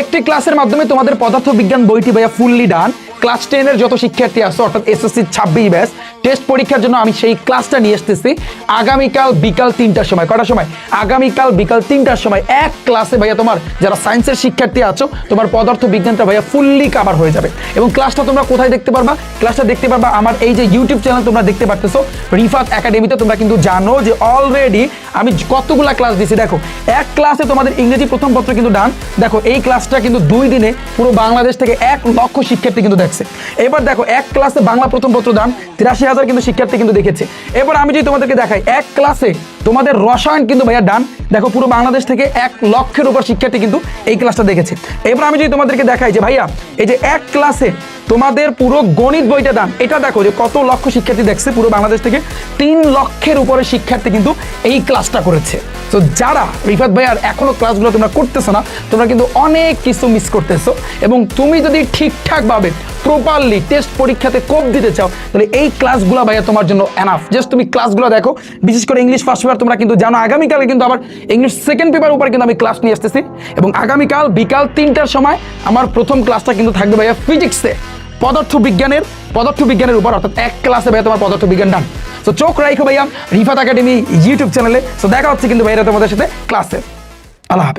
একটি ক্লাসের মাধ্যমে তোমাদের পদার্থবিজ্ঞান বইটি ভাইয়া ফুললি ডান। ক্লাস 10 এর যত শিক্ষার্থী আছে অর্থাৎ এসএসসি 26 ব্যাচ টেস্ট পরীক্ষার জন্য আমি সেই ক্লাসটা নিয়ে আসতেছি আগামীকাল বিকাল 3টার সময়। কটার সময়? আগামীকাল বিকাল 3টার সময় এক ক্লাসে ভাইয়া তোমার যারা সায়েন্সের শিক্ষার্থী আছো তোমার পদার্থবিজ্ঞানটা ভাইয়া ফুললি কভার হয়ে যাবে। এবং ক্লাসটা তোমরা কোথায় দেখতে পারবা? ক্লাসটা দেখতে পারবা আমার এই যে ইউটিউব চ্যানেল তোমরা দেখতে পারতেছো রিফাত একাডেমিতে। তোমরা কিন্তু জানো যে অলরেডি আমি কতগুলা ক্লাস দিছি। দেখো এক ক্লাসে তোমাদের ইংরেজি প্রথম পত্র কিন্তু ডান। দেখো এই ক্লাসটা কিন্তু 2 দিনে পুরো বাংলাদেশ থেকে 1 লক্ষ শিক্ষার্থী কিন্তু দেখছে। এবার দেখো এক ক্লাসে বাংলা প্রথম পত্র ডান 83,000 কিন্তু শিক্ষার্থী কিন্তু দেখেছে। এবার আমি যদি তোমাদেরকে দেখাই এক ক্লাসে তোমাদের রসায়ন কিন্তু ভাইয়া ডান। দেখো পুরো বাংলাদেশ থেকে 1 লক্ষের উপর শিক্ষার্থী কিন্তু এই ক্লাসটা দেখেছে। এবার আমি যদি তোমাদেরকে দেখাই যে ভাইয়া এই যে এক ক্লাসে তোমাদের পুরো গণিত বইটা দান, এটা দেখো যে কত লক্ষ শিক্ষার্থী দেখছে পুরো বাংলাদেশ থেকে 3 লক্ষের উপরে শিক্ষার্থী কিন্তু এই ক্লাসটা করেছে। তো যারা রিফাত ভাইয়ার এখনো ক্লাসগুলো তোমরা করতেছো না তোমরা কিন্তু অনেক কিছু মিস করতেছো। এবং তুমি যদি ঠিকঠাকভাবে প্রপারলি টেস্ট পরীক্ষাতে কোপ দিতে চাও তাহলে এই ক্লাসগুলো ভাইয়া তোমার জন্য এনাফ। জাস্ট তুমি ক্লাসগুলো দেখো। বিশেষ করে ইংলিশ ফার্স্ট পেপার তোমরা কিন্তু জানো আগামীকালে কিন্তু আবার ইংলিশ সেকেন্ড পেপার উপর কিন্তু আমি ক্লাস নিয়ে আসতেছি। এবং আগামীকাল বিকাল 3টার সময় আমার প্রথম ক্লাসটা কিন্তু থাকবে ভাইয়া ফিজিক্সে পদার্থবিজ্ঞানের উপর, অর্থাৎ এক ক্লাসে ভাইয়া তোমার পদার্থবিজ্ঞান ডান। তো চোখ রাখো ভাইয়া রিফাত একাডেমি ইউটিউব চ্যানেলে। তো দেখা হচ্ছে কিন্তু ভাইয়া তোমাদের সাথে ক্লাসে। আল্লাহ হাফেজ।